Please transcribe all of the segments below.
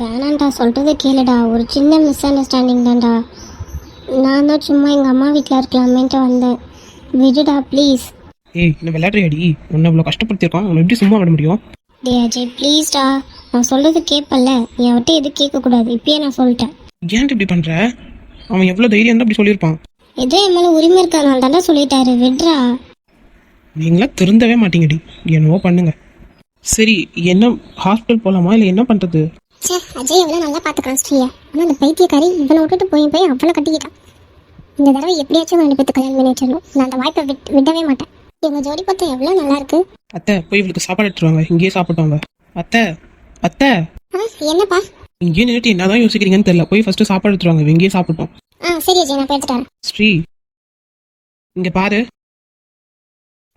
வேணாண்டா, சொல்கிறது கேளுடா. ஒரு சின்ன மிஸ் அண்டர்ஸ்டாண்டிங் தான்டா. நான் தான் சும்மா எங்கள் அம்மா வீட்டில் இருக்கலாமேன்ட்டு வந்தேன். விடுடா ப்ளீஸ். இன்னும் விளையாடுறியாடி? உன்னை இவ்வளோ கஷ்டப்படுத்திருக்கான், உன்னை எப்படி சும்மா விட முடியும்? டே அஜய் ப்ளீஸ்டா, நான் சொல்கிறது கேட்பல்ல. நீ அவர்கிட்ட எதுவும் கேட்கக்கூடாது, இப்பயே நான் சொல்லிட்டேன். ஏன் இப்படி பண்ணுற? அவன் எவ்வளோ தைரியம் தான் அப்படி சொல்லியிருப்பான். ஏதோ என் மேலே உரிமை இருக்கிறதுனால தாண்டா சொல்லிட்டாரு, விட்றா. நீங்களாம் திருந்தவே மாட்டீங்கடி, என்னவோ பண்ணுங்க. சரி, என்ன ஹாஸ்பிட்டல் போகலாமா இல்லை என்ன பண்ணுறது? சே, அஜய் எவ்வளோ நல்லா பார்த்துக்கிறான் ஸ்ரீயா. ஆனால் அந்த பைத்தியக்காரி இவனை விட்டுட்டு போய் அவளை கட்டிக்கிட்டான். இந்த தடவை எப்படியாச்சும் ரெண்டு பேர்த்து கல்யாணம் பண்ணி வச்சிடணும். நான் அந்த வாய்ப்பை விடவே மாட்டேன். இவங்க ஜோடி பார்த்தா எவ்வளோ நல்லா இருக்கு. அத்தை, போய் இவளுக்கு சாப்பாடு எடுத்துருவாங்க, இங்கேயே சாப்பிட்டாங்க. அத்தை அத்தை, என்னப்பா? இங்கேயே நின்றுட்டு என்னதான் யோசிக்கிறீங்கன்னு தெரியல. போய் ஃபர்ஸ்ட் சாப்பாடு எடுத்துருவாங்க, இங்கேயே சாப்பிட்டோம். சரி அஜய், நான் எடுத்துட்டேன். ஸ்ரீ, இங்க பாரு.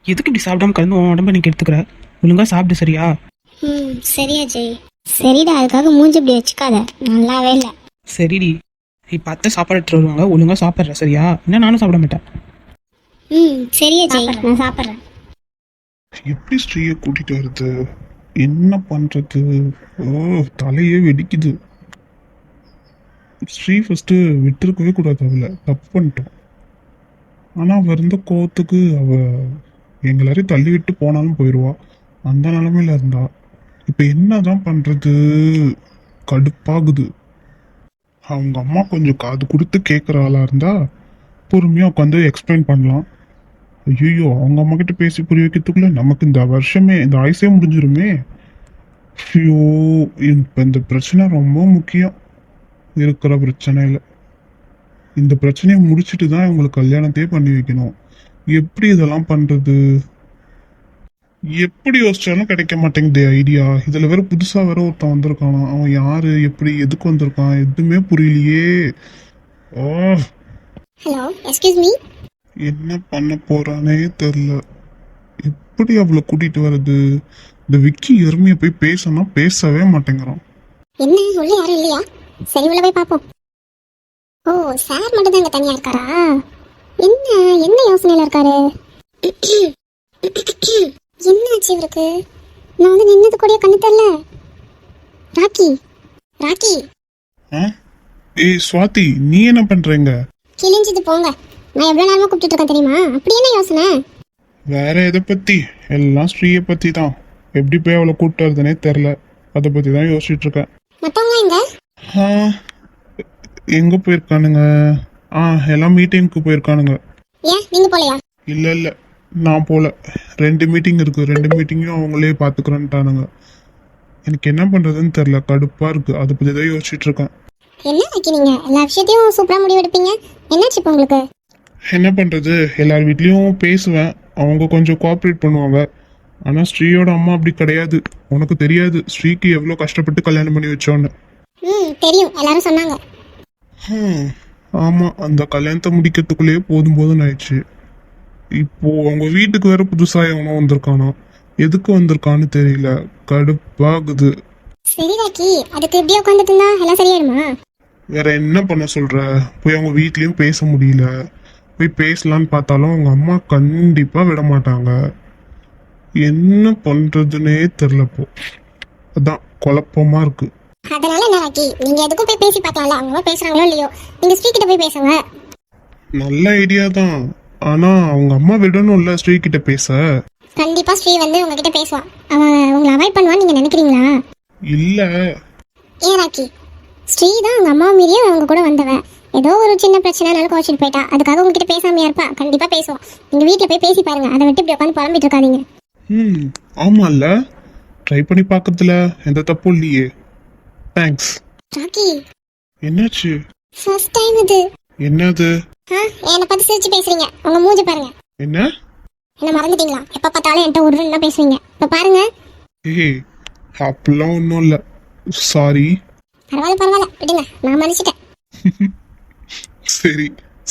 எதுக்கு இப்படி சாப்பிடாம கலந்து உன் உடம்ப நீங்க எடுத்துக்கிற? ஒழுங்கா சாப்பிடு, சரியா? சரி அஜய். சரிடா, அதுக்காக மூஞ்சி இப்படி வச்சுக்காத, நல்லாவே இல்லை. சரிடி, இப்ப அத்தை சாப்பாடு எடுத்துட்டு வருவாங்க, ஒழுங்கா சாப்பிட்ற, சரியா? என்ன நானும் சாப்பிட மாட்டேன். சரி அஜய், நான் சாப்பிட்றேன். எப்படி ஸ்ரீயை கூட்டிட்டு வருது? என்ன பண்றது? தலையே வெடிக்குது. ஸ்ரீ ஃபர்ஸ்ட் விட்டுருக்கவே கூடாது, அவளை தப்பு பண்ணிட்டோம். ஆனா அவ இருந்த கோவத்துக்கு அவ எங்களாரையும் தள்ளி விட்டு போனாலும் போயிடுவா. அந்த நிலைமையில இருந்தா இப்ப என்னதான் பண்றது? கடுப்பாகுது. அவங்க அம்மா கொஞ்சம் காது கொடுத்து கேட்குற ஆளா இருந்தா பொறுமையா உட்காந்து எக்ஸ்பிளைன் பண்ணலாம். ஐயோ, அவங்க அம்மா கிட்ட பேசி புரிய வைக்கிறதுக்குள்ள நமக்கு இந்த வருஷமே, இந்த ஆயுசே முடிஞ்சிருமே. ஐயோ, இப்ப இந்த பிரச்சனை ரொம்ப முக்கியம். இருக்கிற பிரச்சனையில இந்த பிரச்சனையை முடிச்சுட்டு தான் இவங்களுக்கு கல்யாணத்தையே பண்ணி வைக்கணும். எப்படி இதெல்லாம் பண்றது? எப்படி யோசிச்சாலும் கிடைக்க மாட்டேங்குது ஐடியா. இதுல வேற புதுசா வேற ஒருத்தன் வந்திருக்கானா. அவன் யாரு, எப்படி, எதுக்கு வந்திருக்கான், எதுவுமே புரியலையே. Hello, excuse me. என்ன பண்ண போறானே தெரியல. எப்படி அவளை கூட்டிட்டு வர்றது? இந்த விக்கி எருமைய போய் பேசனா பேசவே மாட்டேங்கிறான். என்ன, உள்ள யாரும் இல்லையா? சரி, உள்ள போய் பாப்போம். ஓ, சார் மட்டும் தான் இங்க தனியா இருக்காரா? என்ன யோசனையில இருக்காரு? என்ன ஆச்சு இவருக்கு? நான் வந்து நின்னது கூட கண்ணு தெரியல. ராக்கி, ராக்கி. ஏய் சுவாதி, நீ என்ன பண்றீங்க? கிழிஞ்சது போங்க. நான் எவ்வளவு நேரமா கூப்பிட்டு இருக்கேன் தெரியுமா? அப்படி என்ன யோசனை? வேற எதை பத்தி? எல்லாம் ஸ்ரீயை பத்தி தான். எப்படி போய் அவளை கூப்பிட்டு வருதுன்னே தெரியல. அதை பத்தி தான் யோசிச்சுட்டு இருக்கேன். மத்தவங்க எங்க? எங்க போயிருக்கானுங்க? எல்லாம் மீட்டிங்க்கு போயிருக்கானுங்க. ஏன் நீங்க போலையா? இல்ல, நான் போல. 2 மீட்டிங் இருக்கு, 2 மீட்டிங்கும் அவங்களே பாத்துக்கிறேன்ட்டானுங்க. எனக்கு என்ன பண்றதுன்னு தெரியல, கடுப்பா இருக்கு. அதை பத்தி தான் யோசிச்சுட்டு இருக்கேன். என்ன ஆக்கி, நீங்க எல்லா விஷயத்தையும் சூப்பரா முடிவெடுப்பீங்க. என்னாச்சு இப்போ உங்களுக்கு? என்ன பண்றது, எல்லார் வீட்லயும் பேசுவேன், அவங்க கொஞ்சம் கோஆப்ரேட் பண்ணுவாங்க. ஆனா ஸ்ரீயோட அம்மா அப்படி கிடையாது. உனக்கு தெரியாது ஸ்ரீக்கு எவ்வளவு கஷ்டப்பட்டு கல்யாணம் பண்ணி வச்சோன்னு. தெரியும், எல்லாரும் சொன்னாங்க. ஆமா, அந்த கல்யாணத்தை முடிக்கிறதுக்குள்ளேயே போதும் ஆயிடுச்சு. இப்போ அவங்க வீட்டுக்கு வேற புதுசா எவனோ வந்திருக்கானா. எதுக்கு வந்திருக்கான்னு தெரியல, கடுப்பாகுது. சரி ராக்கி, அதுக்கு எப்படி உட்காந்துட்டு இருந்தா எல்லாம் சரியாயிடுமா? வேற என்ன பண்ண சொல்ற? போய் அவங்க வீட்லயும் பேச முடியல. போய் பேசலான்னு பார்த்தாலும் அவங்க அம்மா கண்டிப்பா விட மாட்டாங்க. என்ன பண்றதுன்னே தெரியலப்போ. அதான் குழப்பமா இருக்கு. அதனால என்ன ராக்கி, நீங்க எதுக்கும் போய் பேசி பார்க்கலாம்ல. அவங்க பேசுறாங்களோ இல்லையோ, நீங்க ஸ்ரீ கிட்ட போய் பேசுங்க. நல்ல ஐடியா தான். ஆனா அவங்க அம்மா விடணும்ல ஸ்ரீ கிட்ட பேச. கண்டிப்பா ஸ்ரீ வந்து உங்ககிட்ட பேசுவான். அவன் உங்களை அவாய்ட் பண்ணுவான்னு நீங்க நினைக்கிறீங்களா? இல்ல. ஏன் ராக்கி, ஸ்ரீ தான் அவங்க அம்மா மீறியே அவங்க கூட வந்தவன். ஏதோ ஒரு சின்ன பிரச்சனைனால கோச்சிட்டு போயிட்டா. அதுக்காக உங்ககிட்ட பேசாமையா இருப்பா? கண்டிப்பா பேசுவான். நீங்க வீட்டுல போய் பேசி பாருங்க. அதை விட்டு இப்படி உட்காந்து புலம்பிட்டு இருக்காதீங்க. ஆமால்ல, ட்ரை பண்ணி பார்க்கறதுல எந்த தப்பும் இல்லையே. தேங்க்ஸ் ராக்கி. என்னாச்சு? ஃபர்ஸ்ட் டைம் இது. என்னது? என்னை பார்த்து சிரிச்சு பேசுறீங்க. உங்க மூஞ்சி பாருங்க. என்ன மறந்துட்டீங்களா? எப்ப பார்த்தாலும் என்கிட்ட உருன்னு பேசுவீங்க. இப்ப பாருங்க. ஏய், அப்படிலாம் ஒன்றும் இல்லை. சாரி. பரவாயில்ல விடுங்க, நான் மன்னிச்சிட்டேன்.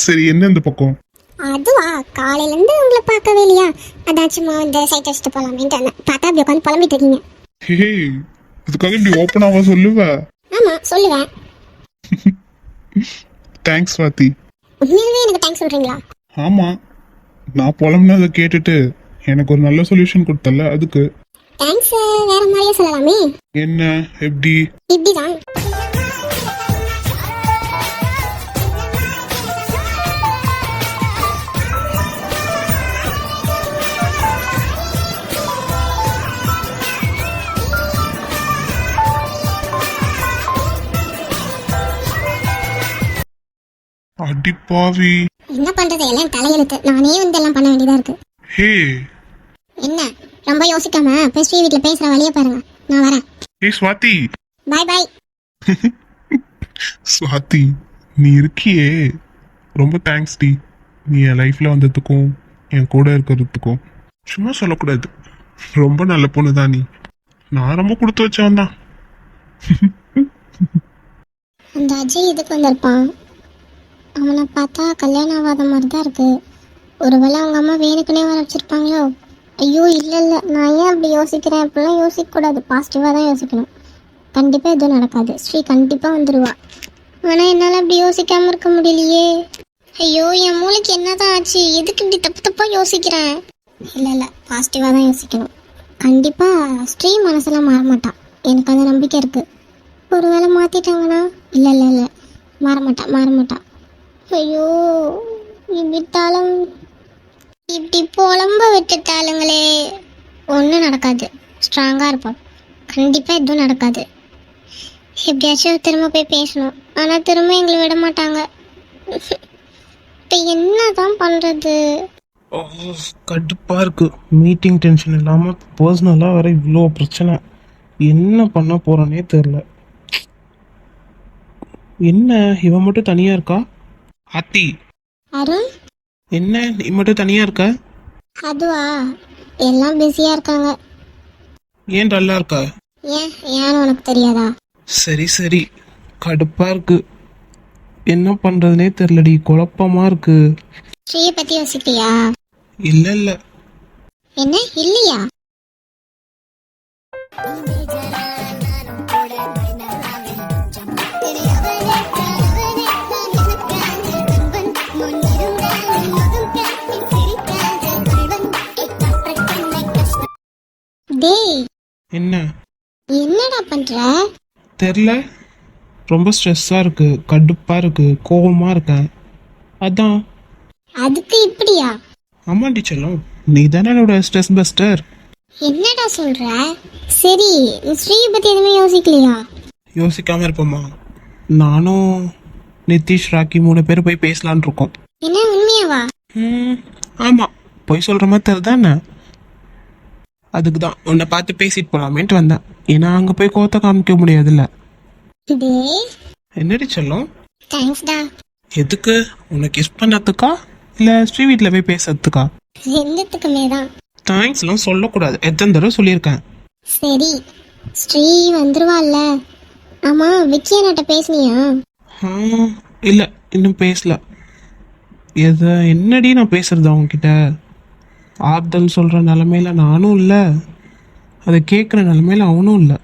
சரி, என்ன இந்த பக்கம்? அதுவா, காலையில இருந்து உங்களை பார்க்கவே இல்லையா, அதாச்சுமா இந்த சைட் அடிச்சுட்டு போலாமேன்ட்டு பார்த்தா அப்படி உட்காந்து புலம்பிட்டு இருக்கீங்க. இதுக்காக இப்படி ஓப்பனாவா சொல்லுவ? ஆமா சொல்லுவேன். தேங்க்ஸ் ஸ்வாதி. உண்மையிலேயே எனக்கு தேங்க்ஸ் சொல்றீங்களா? ஆமா, நான் புலம்புனதை கேட்டுட்டு எனக்கு ஒரு நல்ல சொல்யூஷன் கொடுத்தல, அதுக்கு தேங்க்ஸ். வேற மாதிரியே சொல்லலாமே. என்ன? எப்படி? இப்படிதான். அடிப்பாவி. என்ன பண்றது, எல்லாம் தலையெழுத்து. நானே வந்து எல்லாம் பண்ண வேண்டியதா இருக்கு. ஹே என்ன ரொம்ப யோசிக்காம போய் ஸ்ரீ வீட்ல பேசுற வழியை பாருங்க. நான் வரேன். ஹே ஸ்வாதி. பாய் பாய். ஸ்வாதி நீ இருக்கியே, ரொம்ப தேங்க்ஸ் டி. நீ என் லைஃப்ல வந்ததுக்கும் என் கூட இருக்கிறதுக்கும். சும்மா சொல்லக்கூடாது, ரொம்ப நல்ல பொண்ணு தான் நீ. நான் ரொம்ப கொடுத்து வச்சவன் தான். அந்த அஜய் எதுக்கு வந்திருப்பான்? அவனை பார்த்தா கல்யாணம் ஆகாத மாதிரி தான் இருக்கு. ஒருவேளை அவங்க அம்மா வேணுக்குனே வர வச்சிருப்பாங்களோ? ஐயோ இல்லை இல்லை, நான் ஏன் அப்படி யோசிக்கிறேன்? அப்படிலாம் யோசிக்கக்கூடாது, பாசிட்டிவாக தான் யோசிக்கணும். கண்டிப்பாக எதுவும் நடக்காது, ஸ்ரீ கண்டிப்பாக வந்துடுவா. ஆனால் என்னால் அப்படி யோசிக்காமல் இருக்க முடியலையே. ஐயோ என் மூளைக்கு என்னதான் ஆச்சு? எதுக்கு இப்படி தப்பு தப்பாக யோசிக்கிறேன்? இல்லை இல்லை, பாசிட்டிவாக தான் யோசிக்கணும். கண்டிப்பாக ஸ்ரீ மனசெல்லாம் மாற மாட்டான், எனக்கு அந்த நம்பிக்கை இருக்குது. ஒருவேளை மாற்றிட்டாங்கன்னா? இல்லை இல்லை இல்லை, மாற மாட்டான். ஐயோ விட்டாலும் இப்படி புலம்ப விட்டுட்டாளுங்களே. ஒன்றும் நடக்காது, ஸ்ட்ராங்காக இருப்போம். கண்டிப்பாக எதுவும் நடக்காது. எப்படியாச்சும் திரும்ப போய் பேசணும், ஆனால் திரும்ப எங்களை விட மாட்டாங்க. இப்போ என்ன தான் பண்ணுறது? கடுப்பா இருக்கு. மீட்டிங் டென்ஷன் இல்லாம பர்சனலா வர இவ்வளோ பிரச்சனை. என்ன பண்ண போறேனே தெரியல. என்ன இவன் மட்டும் தனியா இருக்கா? ஆத்தி, அருண், என்ன நீ மட்டும் தனியா இருக்க? அதுவா, எல்லாம் பிஸியாக இருக்காங்க. ஏன் டல்லா இருக்க? ஏன்னு உனக்கு தெரியாதா? சரி சரி, கடுப்பா இருக்கு. என்ன பண்றதுனே தெரியலடி, குழப்பமா இருக்கு. ஸ்ரீயை பற்றி யோசிக்கிறியா? இல்ல இல்ல. என்ன இல்லையா? டேய், என்ன என்னடா பண்ற? தெரியல, ரொம்ப ஸ்ட்ரெஸ்ஸா இருக்கு, கடுப்பா இருக்கு, கோவமா இருக்கேன். அதான். அதுக்கு இப்படியா? ஆமாண்டி செல்லம், நீ தானே என்னோட ஸ்ட்ரெஸ் பஸ்டர். என்னடா சொல்ற? சரி, நீ ஸ்ரீயை பத்தி எதுவுமே யோசிக்கலையா? யோசிக்காம இருப்போமா? நானும் நிதிஷ், ராக்கி 3 பேர் போய் பேசலான் இருக்கோம். என்ன உண்மையாவா? ஆமா, போய் சொல்ற மாதிரி தெரியுதானே? அதுக்கு தான் உன்னை பார்த்து பேசிட்டு போலாமேன்ட்டு வந்தேன். ஏன்னா அங்க போய் கோத்த காமிக்க முடியாதுல்ல. டேய், என்னடி செல்லம்? தேங்க்ஸ்டா. எதுக்கு? உன்னை கிஸ் பண்ணதுக்கா இல்ல ஸ்ரீ வீட்டில் போய் பேசுறதுக்கா? ரெண்டுத்துக்குமே தான். தேங்க்ஸ்லாம் சொல்லக்கூடாது, எத்தனை தடவை சொல்லியிருக்கேன். சரி, ஸ்ரீ வந்துருவாள்ல. ஆமா, விக்கி அண்ணாட்ட பேசுனியா? இல்ல, இன்னும் பேசல. என்னடி நான் பேசுறது அவங்ககிட்ட? ஆறுதல் சொல்ற நிலமையில நானும் இல்லை, அதை கேட்குற நிலமையில அவனும் இல்லை.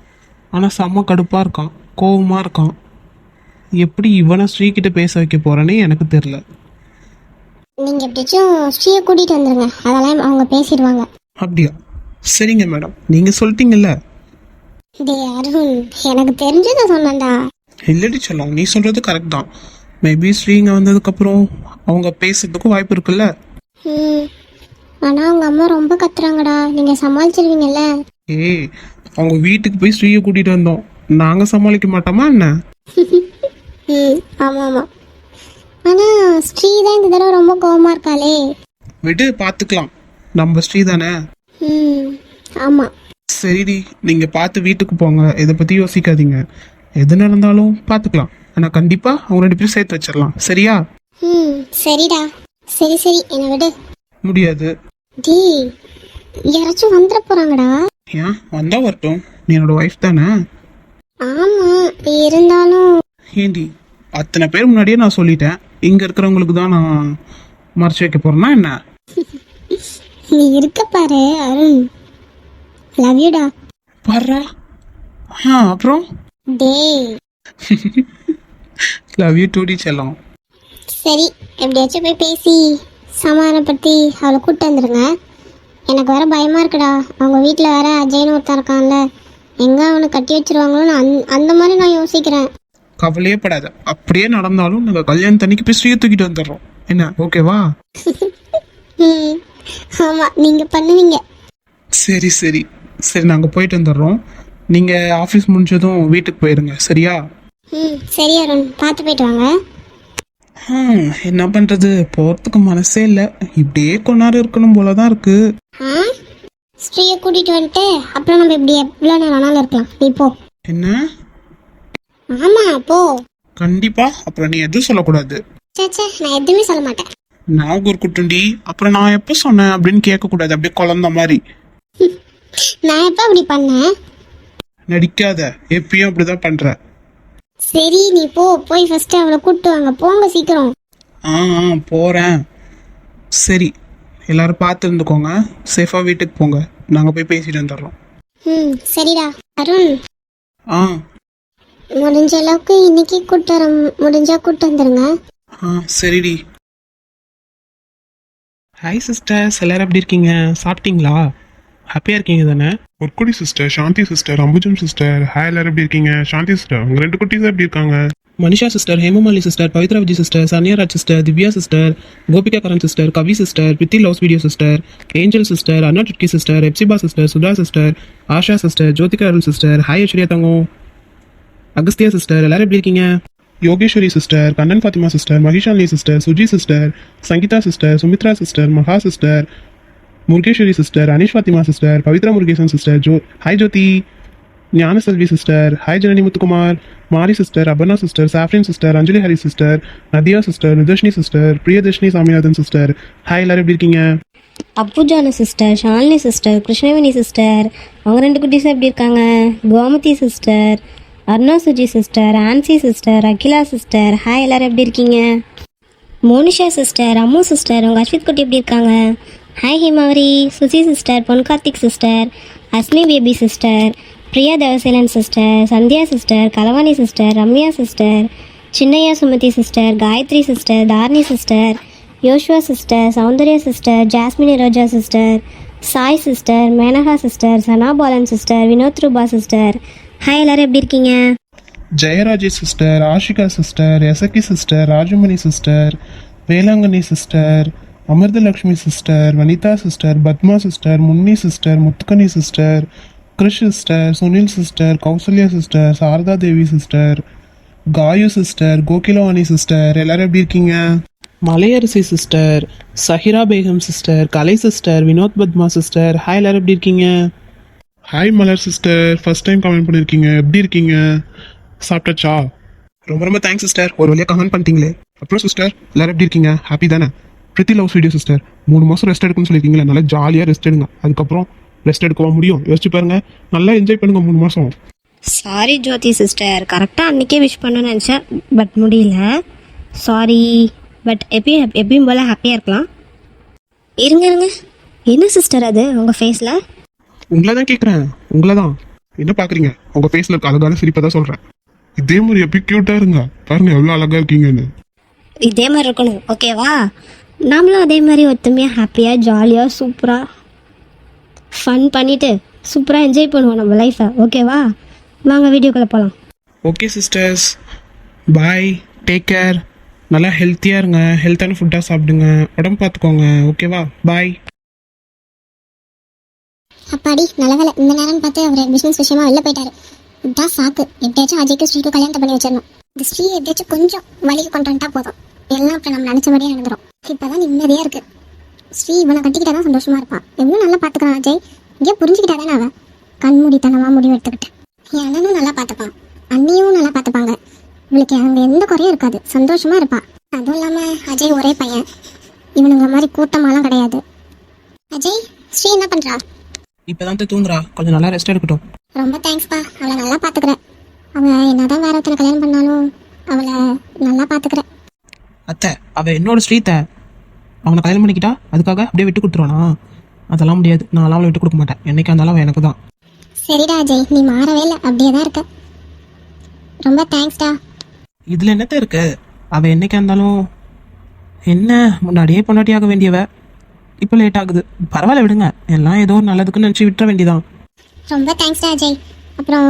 ஆனால் செம்ம கடுப்பா இருக்கான், கோவமா இருக்கான். எப்படி இவனை ஸ்ரீகிட்ட பேச வைக்க போறேனே எனக்கு தெரியல. நீங்க எப்படிச்சும் ஸ்ரீயை கூட்டிட்டு வந்துருங்க, அதெல்லாம் அவங்க பேசிடுவாங்க. அப்படியா? சரிங்க மேடம், நீங்க சொல்லிட்டீங்கல்ல. டேய் அருண், எனக்கு தெரிஞ்சதை சொன்னேன்டா. இல்லடி சொல்லும், நீ சொல்றது கரெக்ட் தான். மேபி ஸ்ரீ இங்க வந்ததுக்கப்புறம் அவங்க பேசுறதுக்கும் வாய்ப்பு இருக்குல்ல. ஆனா அவங்க அம்மா ரொம்ப கத்துறாங்கடா, நீங்க சமாளிச்சிருவீங்கல்ல? ஏய், அவங்க வீட்டுக்கு போய் ஸ்ரீயை கூட்டிட்டு வந்தோம், நாங்க சமாளிக்க மாட்டோமா என்ன? ஆமா ஆமா. ஆனா ஸ்ரீ தான் இந்த தடவை ரொம்ப கோவமா இருக்காளே. விடு, பாத்துக்கலாம், நம்ம ஸ்ரீ தானே. ஆமா. சரிடி, நீங்க பார்த்து வீட்டுக்கு போங்க, இதை பத்தி யோசிக்காதீங்க. எது நடந்தாலும் பாத்துக்கலாம். ஆனா கண்டிப்பா அவங்க 2 பேரும் சேர்த்து வச்சிடலாம், சரியா? சரிடா. சரி சரி, என்ன விடு. முடியாது. டேய், யாராச்சும் வந்துட போறாங்கடா. ஏன்? வந்தா வரட்டும், நீ என்னோட ஒய்ஃப் தானே. ஆமா, இருந்தாலும் ஏண்டி, அத்தனை பேர் முன்னாடியே நான் சொல்லிட்டேன், இங்க இருக்கிறவங்களுக்கு தான் நான் மறைச்சு வைக்க போறேன்னா என்ன? நீ இருக்க பாரு அருண். லவ் யூடா. பாரா. அப்புறம் டேய், லவ் யூ டூடி செல்லம். சரி, எப்படியாச்சும் போய் பேசி சமாதானப்படுத்தி அவளை கூப்பிட்டு வந்துடுங்க. எனக்கு வேற பயமா இருக்குடா. அவங்க வீட்டில் வேற அஜய்னு ஒருத்தன் இருக்கான்ல, எங்க அவனை கட்டி வச்சிருவாங்களோன்னு அந்த மாதிரி நான் யோசிக்கிறேன். கவலையே படாத, அப்படியே நடந்தாலும் நாங்கள் கல்யாணத்தன்னைக்கு போய் ஸ்ரீயை தூக்கிட்டு வந்துடுறோம், என்ன ஓகேவா? ஆமா, நீங்க பண்ணுவீங்க. சரி சரி சரி, நாங்கள் போயிட்டு வந்துடுறோம். நீங்கள் ஆஃபீஸ் முடிஞ்சதும் வீட்டுக்கு போயிருங்க, சரியா? சரி அருண், பார்த்து போயிட்டு வாங்க. என்ன பண்ணுறது, போகிறதுக்கு மனசே இல்லை. இப்படியே கொஞ்ச நேரம் இருக்கணும் போல தான் இருக்கு. ஆ ஸ்ரீயை கூட்டிகிட்டு வந்துட்டு அப்புறம் நம்ம இப்படி எவ்வளோ நேரம் ஆனாலும் இருக்கலாம். நீ போ. என்ன? ஆமாம் போ. கண்டிப்பா. அப்புறம் நீ எதுவும் சொல்லக்கூடாது. சே நான் எதுவுமே சொல்ல மாட்டேன். நான் ஒரு குட்டுண்டி. அப்புறம் நான் எப்போ சொன்னேன் அப்படின்னு கேட்கக்கூடாது, அப்படியே குழந்த மாதிரி. நான் எப்போ அப்படி பண்ணேன்? நடிக்காத, எப்பயும் அப்படிதான் பண்ற. சரி நீ போ, போய் ஃபர்ஸ்ட் அவளை கூப்பிட்டு வாங்க. போங்க சீக்கிரம். போறேன். சரி, எல்லாரும் பார்த்து இருந்துக்கோங்க. சேஃபா வீட்டுக்கு போங்க. நாங்க போய் பேசிட்டு வந்துடுறோம். சரிடா அருண். ஆ முடிஞ்ச அளவுக்கு இன்னைக்கு கூப்பிட்டு வர முடிஞ்சா கூப்பிட்டு வந்துருங்க. சரிடி. ஹாய் சிஸ்டர்ஸ், எல்லாரும் எப்படி இருக்கீங்க? சாப்பிட்டீங்களா? ஹாப்பியா இருக்கீங்க தானே? பொற்குடி சிஸ்டர், சாந்தி சிஸ்டர், அம்புஜம் சிஸ்டர், ஹாய் எல்லாரும் எப்படி இருக்கீங்க? சாந்தி சிஸ்டர், உங்க 2 குட்டீஸ் எப்படி இருக்காங்க? Manisha sister, Hemamali sister, Pavithra Vijay sister, Sanyaraj sister, Divya sister, Gopika Karan sister, Kavi sister, Pithi loves video sister, Angel sister, அண்ணா டுட்கி sister, Ebsiba sister, Sudha sister, Asha sister, Jyothika Arul sister, hi Aishwarya தங்கம், அகஸ்தியா சிஸ்டர், எல்லாரும் எப்படி இருக்கீங்க? Yogeswari sister, Kannan Fathima sister, Mahishalini sister, Suji sister, Sangeetha sister, Sumithra sister, Maha sister, Murugeswari sister, Anish Fathima sister, Pavithra Murugesan sister, hi ஜோதி, Gnanaselvi sister, hi Janani Muthukumar, Mari sister, Aparna sister, Safrin sister, Anjali Hari sister, Nadhiya sister, Nidharshini sister, Priyadharshini Saminathan sister, hi எல்லாரும் எப்படி இருக்கீங்க? அப்புஜான sister, Shalini sister, Krishnaveni sister, அவங்க 2 குட்டீஸும் எப்படி இருக்காங்க? Gomathi sister, Aruna Suji sister, Ancy sister, Akila sister, hi எல்லாரும் எப்படி இருக்கீங்க? மோனிஷா சிஸ்டர், அம்மு சிஸ்டர், உங்கள் அஸ்வித் குட்டி எப்படி இருக்காங்க? Hi ஹிமாவரி, Susi sister, Pon Karthik sister, Asmi baby sister, Priya Devaselan sister, Sandhya sister, Kalavani sister, Ramya sister, Chinnaiya Sumathi sister, Gayathri sister, Dharani sister, Yoshva sister, Soundarya sister, Jasmini Roja sister, Sai sister, Menaka sister, Sana Balan sister, Vinod Rupa sister, hi எல்லாரும் எப்படி இருக்கீங்க? Jayaraji sister, Ashika sister, Esakki sister, Rajamani sister, Velankanni sister, Amirthalakshmi sister, Vanitha sister, Padma sister, Munni sister, Muthukani sister, Krish sister, Sunil sister, Kausalya sister, Saradha Devi sister, Gayu sister, Kokilavani sister, எல்லாரும் எப்படி இருக்கீங்க? Malaiyarasi sister, Sahira Begum sister, Kalai sister, Vinod Padma sister, hi எல்லாரும் எப்படி இருக்கீங்க? Hi Malar sister, first time comment பண்ணியிருக்கீங்க, எப்படி இருக்கீங்க? சாப்பிட்டாச்சா? ரொம்ப ரொம்ப தேங்க்ஸ் சிஸ்டர், ஒரு வழியாக கமெண்ட் பண்ணிட்டீங்களே. அப்புறம் சிஸ்டர், எல்லாரும் எப்படி இருக்கீங்க? ஹாப்பி தானே? பிரித்தி லவ்ஸ் வீடியோ சிஸ்டர், 3 மாதம் ரெஸ்ட் எடுக்குன்னு சொல்லியிருக்கீங்களே, நல்லா ஜாலியாக ரெஸ்ட் எடுங்க. அதுக்கப்புறம் ரெஸ்ட் எடுக்கவா முடியும்? யோசிச்சு பாருங்க. நல்லா என்ஜாய் பண்ணுங்க 3 மாதம். சாரி ஜோதி சிஸ்டர், கரெக்டாக அன்றைக்கே விஷ் பண்ணணும்னு நினச்சேன், பட் முடியல. சாரி. பட் எப்பயும் போல் ஹாப்பியாக இருக்கலாம். இருங்க, என்ன சிஸ்டர் அது உங்கள் ஃபேஸில்? உங்களை தான் கேட்குறேன், உங்களை தான். என்ன பார்க்குறீங்க? உங்கள் ஃபேஸில் இருக்க அழகான சிரிப்பை தான் சொல்கிறேன். இதே மாதிரி எப்படி க்யூட்டாக இருங்க. பாருங்க எவ்வளோ அழகாக இருக்கீங்கன்னு. இதே மாதிரி இருக்கணும், ஓகேவா? நாமளும் அதே மாதிரி ஒத்துமையாக ஹாப்பியாக ஜாலியாக சூப்பராக ஃபன் பண்ணிவிட்டு சூப்பராக என்ஜாய் பண்ணுவோம் நம்ம லைஃப்பை, ஓகேவா? வாங்க வீடியோக்குள்ளே போகலாம். ஓகே சிஸ்டர்ஸ், பாய், டேக் கேர். நல்லா ஹெல்த்தியாக இருங்க, ஹெல்த்தான ஃபுட்டாக சாப்பிடுங்க, உடம்பு பார்த்துக்கோங்க, ஓகேவா? பாய். அப்பாடி நல்ல வேலை, இந்த நேரம்னு பார்த்து அவர் பிஸ்னஸ் விஷயமா வெளில போயிட்டாரு. இதுதான் சாக்கு. எப்படியாச்சும் அஜய்க்கு ஸ்ரீக்கு கல்யாணத்தை பண்ணி வச்சிடணும். இந்த ஸ்ரீ எப்படியாச்சும் கொஞ்சம் வழிக்கு கொண்டு வந்துட்டா போதும், எல்லாம் அப்புறம் நம்ம நினச்ச மாதிரியே நடந்துடும். இப்போதான் நிம்மதியாக இருக்கு. ஸ்ரீ இவனை கட்டிக்கிட்டா தான் சந்தோஷமா இருப்பான். எவ்வளோ நல்லா பார்த்துக்கிறான் அஜய். இங்கே புரிஞ்சுக்கிட்டா தானே அவன் கண்மூடித்தனமாக முடிவு எடுத்துக்கிட்டு. என் அண்ணனும் நல்லா பார்த்துப்பான், அண்ணியும் நல்லா பார்த்துப்பாங்க. இவளுக்கு அங்கே எந்த குறையும் இருக்காது, சந்தோஷமா இருப்பான். அதுவும் இல்லாமல் அஜய் ஒரே பையன், இவனுங்க மாதிரி கூட்டமாலாம் கிடையாது. அஜய், ஸ்ரீ என்ன பண்ணுறா? இப்போ தான் தூங்குறா, கொஞ்சம் நல்லா ரெஸ்ட் எடுக்கட்டும். ரொம்ப தேங்க்ஸ்ப்பா, அவளை நல்லா பார்த்துக்கிறேன். அவள் என்னதான் வேற ஒருத்தனை கல்யாணம் பண்ணாலும் அவளை நல்லா பார்த்துக்கிறேன். அத்தை, அவள் என்னோட ஸ்ரீத்தை. அவனை கல்யாணம் பண்ணிக்கிட்டா அதுக்காக அப்படியே விட்டு கொடுத்துருவானா? அதெல்லாம் முடியாது, நான் அவளை விட்டு கொடுக்க மாட்டேன். என்னைக்கு இருந்தாலும் அவன் எனக்கு தான். சரிடா அஜய், நீ மாறவே இல்லை, அப்படியே தான் இருக்க. ரொம்ப தேங்க்ஸ்டா. இதில் என்னத்த இருக்கு? அவள் என்னைக்கா இருந்தாலும் என்ன முன்னாடியே பொண்டாட்டியாக வேண்டியவ, இப்போ லேட் ஆகுது. பரவாயில்ல விடுங்க, எல்லாம் ஏதோ ஒரு நல்லதுக்குன்னு நினச்சி விட்டுற வேண்டியதான். ரொம்ப தேங்க்ஸ்டா அஜய். அப்புறம்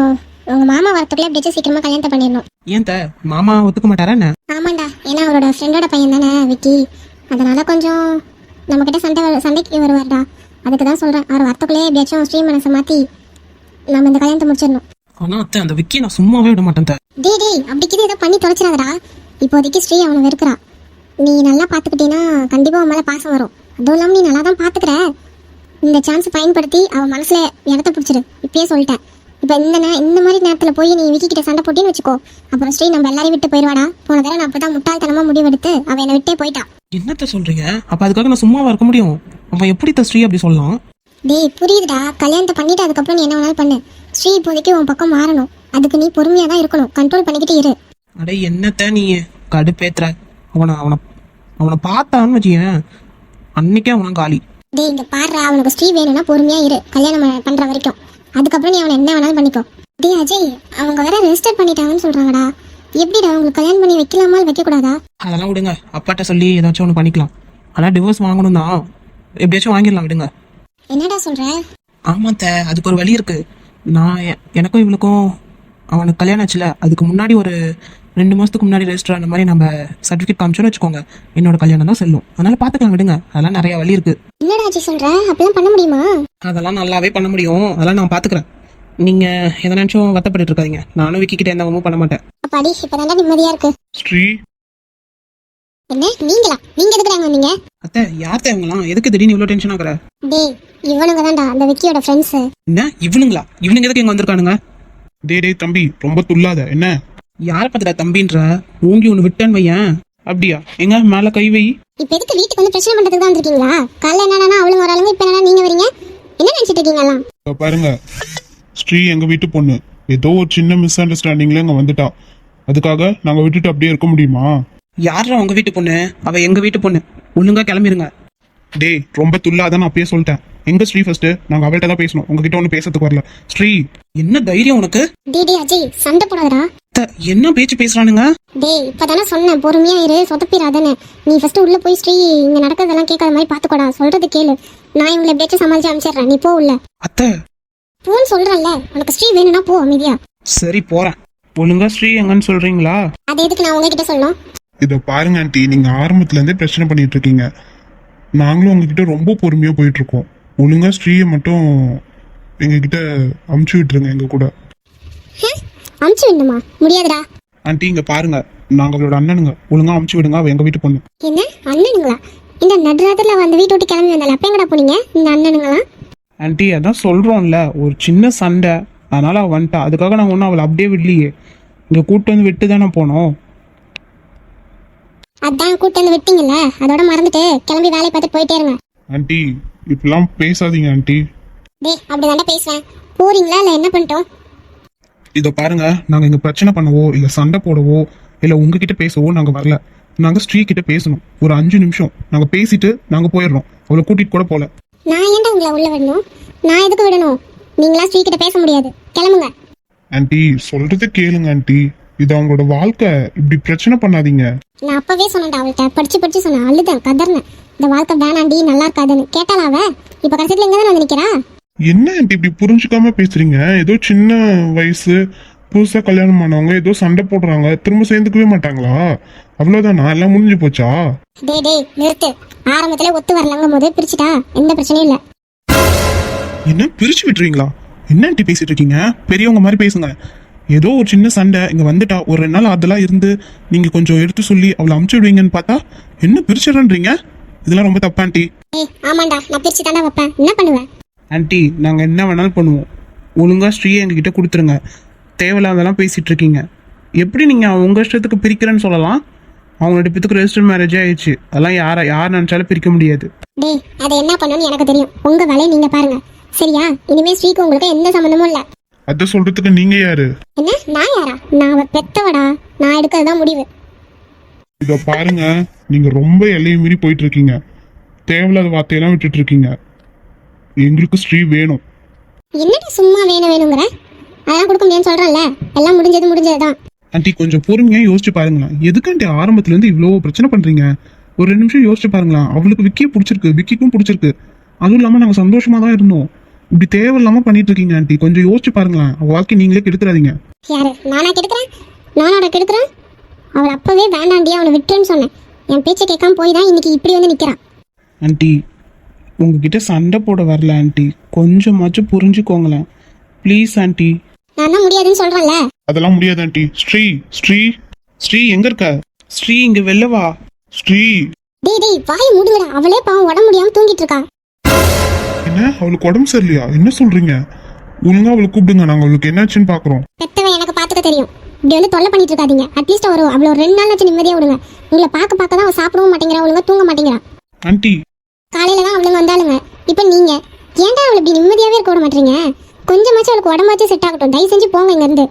உங்கள் மாமா வரத்துக்குள்ளே எப்படியாச்சும் சீக்கிரமாக கல்யாணத்தை பண்ணிடணும். ஏன் மாமா ஒத்துக்க மாட்டாரா என்ன? ஆமாண்டா, ஏன்னா அவரோட ஃப்ரெண்டோட பையன் தானே விக்கி, அதனால கொஞ்சம் நம்மக்கிட்ட சண்டைக்கு வருவார்டா. அதுக்கு தான் சொல்கிறேன், அவர் வரத்துக்குள்ளே எப்படியாச்சும் ஸ்ரீ மனசை மாற்றி நம்ம இந்த கல்யாணத்தை முடிச்சிடணும். ஆனால் அத்தை, அந்த விக்கி நான் சும்மாவே விட மாட்டேன். டேய் அப்படிக்கிது ஏதோ பண்ணி தொலைச்சிடாதடா. இப்போதைக்கு ஸ்ரீ அவனை வெறுக்கிறா. நீ நல்லா பார்த்துக்கிட்டீன்னா கண்டிப்பாக உன் மேலே பாசம் வரும். அதுவும் இல்லாமல் நீ நல்லா தான் பார்த்துக்கிற. இந்த சான்ஸ் பயன்படுத்தி அவன் மனசில் இடத்த பிடிச்சிரு. இப்பயே சொல்லிட்டேன். இப்போ இந்த மாதிரி நேரத்தில் போய் நீ விக்கி கிட்ட சண்டை போட்டின்னு வச்சுக்கோ, அப்புறம் ஸ்ரீ நம்ம எல்லாரையும் விட்டு போயிடுவாடா. போன தடவை நான் அப்போ தான் முட்டாள்தனமாக முடிவெடுத்து அவன் என்னை விட்டே போயிட்டான். என்னத்த சொல்றீங்க? அப்ப அதுக்காக நான் சும்மாவா இருக்க முடியும்? அவன் எப்படி ஸ்ரீ அப்படி சொல்லலாம்? டேய் புரியுதுடா, கல்யாணத்தை பண்ணிட்டு அதுக்கப்புறம் நீ என்ன வேணாலும் பண்ணு. ஸ்ரீ இப்போதைக்கு உன் பக்கம் மாறணும். அதுக்கு நீ பொறுமையாக தான் இருக்கணும். கண்ட்ரோல் பண்ணிக்கிட்டு இரு. அடே என்னத்த நீ கடுப்பேத்துற? அவனை அவனை அவனை பார்த்தான்னு வச்சுக்கேன், அன்னைக்கே அவனை காலி. டேய் இங்க பாடுறா, அவனுக்கு ஸ்ரீ வேணும்னா பொறுமையா இரு, கல்யாணம் பண்ற வரைக்கும். அதுக்கப்புறம் நீ அவனை என்ன வேணாலும் பண்ணிக்கோ. டேய் அஜய், அவங்க வேற ரெஜிஸ்டர் பண்ணிட்டாங்கன்னு சொல்றாங்கடா. எப்படிடா அவங்களுக்கு கல்யாணம் பண்ணி வைக்கலாமா வைக்க கூடாதா? அதெல்லாம் விடுங்க, அப்பாட்ட சொல்லி ஏதாச்சும் ஒன்று பண்ணிக்கலாம். ஆனால் டிவோர்ஸ் வாங்கணும் தான், எப்படியாச்சும் வாங்கிடலாம், விடுங்க. என்னடா சொல்ற? ஆமாத்த, அதுக்கு ஒரு வழி இருக்கு. நான் எனக்கும் இவளுக்கும் அவனுக்கு கல்யாணம் ஆச்சுல, அதுக்கு முன்னாடி ஒரு 2 மாதத்துக்கு முன்னாடி ரெஜிஸ்டர் அந்த மாதிரி நம்ம சர்டிஃபிகேட் காமிச்சோன்னு வச்சுக்கோங்க, என்னோட கல்யாணம் தான் செல்லும். அதனால பார்த்துக்கலாம், விடுங்க. அதெல்லாம் நிறைய வழி இருக்கு. என்னடா அஜய் சொல்ற? அப்படிலாம் பண்ண முடியுமா? அதெல்லாம் நல்லாவே பண்ண முடியும். அதெல்லாம் நான் பார்த்துக்கிறேன். நீங்க எதை நினைச்சும் வருத்தப்பட்டு இருக்காதீங்க. நானும் விக்கிக்கிட்ட எந்த ஒன்றும் பண்ண மாட்டேன். அப்பாடி இப்பதான்டா நிம்மதியா இருக்கு. ஸ்ரீ என்ன நீங்க எதுக்குறாங்க வந்தீங்க? அத்தை, யார் தேவங்களாம்? எதுக்கு திடீர்னு இவ்வளோ டென்ஷன் ஆகுற? டேய் இவனுங்க தான்டா அந்த விக்கியோட ஃப்ரெண்ட்ஸ். என்ன இவனுங்களா? இவனுங்க எதுக்கு இங்க வந்திருக்கானுங்க? டேய் தம்பி, ரொம்ப துள்ளாத. என்ன யாரை பத்திர தம்பின்ற? ஓங்கி ஒன்று விட்டேன்னு வையன். அப்படியா? எங்க மேல கை வை. இப்ப எதுக்கு வீட்டுக்கு வந்து பிரச்சனை பண்றதுக்கு தான் வந்திருக்கீங்களா? காலைல என்னன்னா அவளுங்க வராளுங்க, இப்ப என்னன்னா நீங்க வரீங்க. என்ன நினைச்சிட்டு இருக்கீங்க எல்லாம்? இதோ பாருங்க, ஸ்ரீ எங்க வீட்டு பொண்ணு. ஏதோ ஒரு சின்ன மிஸ் அண்டர்ஸ்டாண்டிங்ல இங்க வந்துட்டா. அதுக்காக நாங்க விட்டுட்டு அப்படியே இருக்க முடியுமா? யாரா உங்க வீட்டு பொண்ணு? அவ எங்க வீட்டு பொண்ணு. ஒழுங்கா கிளம்பிருங்க. டேய் ரொம்ப துள்ளாத, நான் அப்பயே சொல்லிட்டேன். எங்க ஸ்ரீ ஃபர்ஸ்ட்? நாங்க அவள்கிட்ட தான் பேசணும், உங்ககிட்ட ஒன்றும் பேசுறதுக்கு வரல. ஸ்ரீ என்ன தைரியம் உனக்கு? டேய் அஜய் சண்டை போடாதடா. என்ன பேச்சு பேசுறானுங்க? டேய் இப்பதானே சொன்னேன் பொறுமையா இரு, சொதப்பிராதன்னு. நீ ஃபர்ஸ்ட் உள்ள போய் ஸ்ரீ இங்க நடக்கிறதெல்லாம் கேட்காத மாதிரி பாத்துக்கோடா. சொல்றது கேளு. நான் இவங்களை எப்படியாச்சும் சமாளிச்சு அனுப்பிச்சிடுறேன். நீ போ உள்ள. அத்தை போன்னு சொல்றேன்ல. உனக்கு ஸ்ரீ வேணும்னா போ அமைதியா. சரி போறேன். ஒழுங்கா ஸ்ரீ எங்கன்னு சொல்றீங்களா? அது எதுக்கு நான் உங்ககிட்ட சொல்லணும்? இதை பாருங்க ஆண்டி, நீங்க ஆரம்பத்துல இருந்தே பிரச்சனை பண்ணிட்டு இருக்கீங்க. நாங்களும் உங்ககிட்ட ரொம்ப பொறுமையா போயிட்டு இருக்கோம். ஒழுங்கா ஸ்ரீயை மட்டும் எங்ககிட்ட அமுச்சு விட்டுருங்க எங்க கூட. அமுச்சு வேணுமா? முடியாதுடா. ஆண்டி இங்க பாருங்க, நாங்க அவளோட அண்ணனுங்க. ஒழுங்கா அமுச்சு விடுங்க, அவ எங்க வீட்டு பொண்ணு. என்ன அண்ணனுங்களா? இந்த நடுராத்திரில வந்து வீட்டு விட்டு கிளம்பி வந்தால அப்ப எங்கடா போனீங்க இந்த அண்ணனுங்களா? ஆண்டி அதான் சொல்றோம்ல, ஒரு சின்ன சண்டை, அதனால அவ வந்துட்டா. அதுக்காக நான் ஒன்றும் அவளை அப்படியே விடலையே, இங்க கூட்டு வந்து விட்டு தானே போனோம். அதான் கூட்டு வந்து விட்டீங்கல்ல, அதோட மறந்துட்டு கிளம்பி வேலையை பார்த்துட்டு போயிட்டே இருங்க. ஆண்டி இப்பெல்லாம் பேசாதீங்க ஆண்டி. டேய் அப்படிதாண்டா பேசுவேன். போறீங்களா இல்ல என்ன பண்ணிட்டோம்? இதை பாருங்க, நாங்க இங்க பிரச்சனை பண்ணவோ இல்ல சண்டை போடவோ இல்ல உங்ககிட்ட பேசவோ நாங்க வரல. நாங்க ஸ்ரீ கிட்ட பேசணும். ஒரு 5 நிமிஷம் நாங்க பேசிட்டு நாங்க போயிடுறோம். அவளை கூட்டிட்டு கூட போல. நான் ஏன்டா உங்களை உள்ள விடணும்? நான் எதுக்கு விடணும்? நீங்களா ஸ்ரீ கிட்ட பேச முடியாது, கிளம்புங்க. ஆண்டி சொல்றது கேளுங்க ஆண்டி, இது அவங்களோட வாழ்க்கை. இப்படி பிரச்சனை பண்ணாதீங்க. நான் அப்பவே சொன்னேன்டா அவள்கிட்ட, படிச்சு சொன்னேன், அழுதேன், கதர்னேன். இந்த வாழ்க்கை வேணாண்டி, நல்லா இருக்காதுன்னு. கேட்டாளா அவ? இப்ப கடைசியில எங்க தான் வந்து நிக்கிறா? என்ன ஆண்டி இப்படி புரிஞ்சுக்காம பேசுறீங்க? ஏதோ சின்ன வயசு, புதுசா கல்யாணம் பண்ணவங்க ஏதோ சண்டை போடுறாங்க, திரும்ப சேர்ந்துக்கவே மாட்டாங்களா? அவ்வளவுதானா? எல்லாம் முடிஞ்சு போச்சா? டேய் நிறுத்து. ஆரம்பத்திலே ஒத்து வரலங்கும் போது பிரிச்சுட்டா எந்த பிரச்சனையும் இல்ல. என்ன பிரிச்சு விட்டுறீங்களா? என்ன ஆண்டி பேசிட்டு இருக்கீங்க? பெரியவங்க மாதிரி பேசுங்க. ஏதோ ஒரு சின்ன சண்டை இங்க வந்துட்டா, ஒரு 2 நாள் அதெல்லாம் இருந்து நீங்க கொஞ்சம் எடுத்து சொல்லி அவளை அமுச்சு விடுவீங்கன்னு பார்த்தா என்ன பிரிச்சிடறீங்க? இதெல்லாம் ரொம்ப தப்பா ஆண்டி. ஆமாண்டா, நான் பிரிச்சு தாண்டா வைப்பேன். என்ன பண்ணுவேன்? ஆண்டி நாங்கள் என்ன வேணாலும் பண்ணுவோம். ஒழுங்கா ஸ்ரீயை எங்ககிட்ட கொடுத்துருங்க. தேவையில்லாதெல்லாம் பேசிட்டு இருக்கீங்க. எப்படி நீங்கள் உங்கள் இஷ்டத்துக்கு பிரிக்கிறேன்னு சொல்லலாம்? அவங்க 2 பேத்துக்கு ரெஜிஸ்டர் மேரேஜே ஆயிடுச்சு. அதெல்லாம் யார் நினச்சாலும் பிரிக்க முடியாது. டேய் அதை என்ன பண்ணணும்னு எனக்கு தெரியும். உங்க வேலையை நீங்க பாருங்க, சரியா? இனிமே ஸ்ரீக்கு உங்களுக்கு எந்த சம்மந்தமும் இல்ல. அத சொல்றதுக்கு நீங்க யாரு? என்ன நான் யாரா? நான் அவ பெத்தவடா. நான் எடுக்கிறதுதான் முடிவு. இத பாருங்க, நீங்க ரொம்ப எல்லையை மீறி போயிட்டு இருக்கீங்க. தேவையில்லாத வார்த்தையெல்லாம் விட்டுட்டு இருக்கீங்க. எங்களுக்கு ஸ்ரீ வேணும். என்னடா சும்மா வேணுங்கிற? அதெல்லாம் கொடுக்க முடியும்னு சொல்றேன்ல. எல்லாம் முடிஞ்சதுதான். ஆண்டி கொஞ்சம் பொறுமையா யோசிச்சு பாருங்களேன். எதுக்காண்டி ஆரம்பத்துல இருந்து இவ்வளோ பிரச்சனை பண்றீங்க? ஒரு 2 நிமிஷம் யோசிச்சு பாருங்களேன். அவளுக்கு விக்கியை பிடிச்சிருக்கு, விக்கிக்கும் பிடிச்சிருக்கு. அதுவும் இல்லாம நாங்க சந்தோஷமா தான் இருந்தோம். இப்படி தேவையில்லாம பண்ணிட்டு இருக்கீங்க ஆண்டி. கொஞ்சம் யோசிச்சு பாருங்களேன். அவ வாழ்க்கை நீங்களே கெடுத்துறாதீங்க. யாரு? நானா கெடுக்கிறேன்? அவள் அப்பவே வேண்டாண்டியா அவனை விட்டுன்னு சொன்னேன். என் பேச்சை கேட்காம போய் தான் இன்னைக்கு இப்படி வந்து நிக்கிறான். ஆண்டி உங்ககிட்ட சண்டை போட வரல ஆண்டி, கொஞ்சமாச்சும் புரிஞ்சுக்கோங்களேன் ப்ளீஸ் ஆண்டி. நான் தான் முடியாதுன்னு சொல்றேன்ல. அதெல்லாம் முடியாது ஆண்டி. ஸ்ரீ எங்க இருக்க? ஸ்ரீ இங்க வெளில வா. ஸ்ரீ டேய் வாயை மூடுங்கடா, அவளே பாவம் உடம்பு முடியாம தூங்கிட்டு இருக்கா. என்ன அவளுக்கு உடம்பு சரியில்லையா? என்ன சொல்றீங்க? ஒழுங்கா அவளை கூப்பிடுங்க, நாங்க அவளுக்கு என்னாச்சுன்னு பாக்குறோம். பெத்தவன் எனக்கு பாத்துக்க தெரியும். இப்படி வந்து தொல்லை பண்ணிட்டு இருக்காதீங்க. அட்லீஸ்ட் அவளை ஒரு 2 நாள் வச்சு நிம்மதியா விடுங்க. உங்களை பார்க்க தான் அவள் சாப்பிடவும் மாட்டேங்கிறா, ஒழுங்கா தூங்க மாட்டேங்கிறா. ஆண்டி காலையில தான் அவளுங்க வந்தாளுங்க. இப்போ நீங்க ஏன்டா அவளை இப்படி நிம்மதியாவே இருக்க விட மாட்டீங்க? கொஞ்சமாச்சும் அவளுக்கு உடம்பாச்சும் செட் ஆகட்டும். தயவு செஞ்சு போங்க இங்க இருந்து.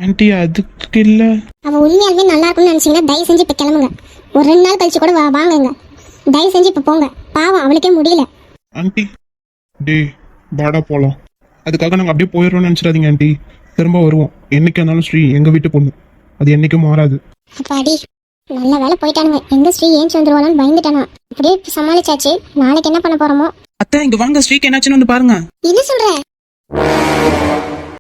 ஆண்டி அதுக்கு இல்லை. அவ உண்மையாலுமே நல்லா இருக்கும்னு நினைச்சீங்கன்னா தயவு செஞ்சு இப்ப கிளம்புங்க. ஒரு 2 நாள் கழிச்சு கூட வாங்குங்க. தயவு செஞ்சு இப்ப போங்க. பாவம் அவளுக்கே முடியல. ஆண்டி டே வாடா போலாம். அதுக்காக நாங்க அப்படியே போயிடுறோம்னு நினைச்சிடாதீங்க ஆண்டி. திரும்ப வருவோம். என்னைக்கு இருந்தாலும் ஸ்ரீ எங்க வீட்டு பொண்ணு, அது என்னைக்கும் மாறாது. அப்பாடி நல்ல வேலை போயிட்டானுங்க. எங்க ஸ்ரீ ஏஞ்சி வந்துருவாளான்னு பயந்துட்டானா. அப்படியே சமாளிச்சாச்சு. நாளைக்கு என்ன பண்ண போறோமோ? அத்தை இங்க வாங்க, ஸ்ரீக்கு என்னாச்சுன்னு வந்து பாருங்க. என்ன சொல்ற?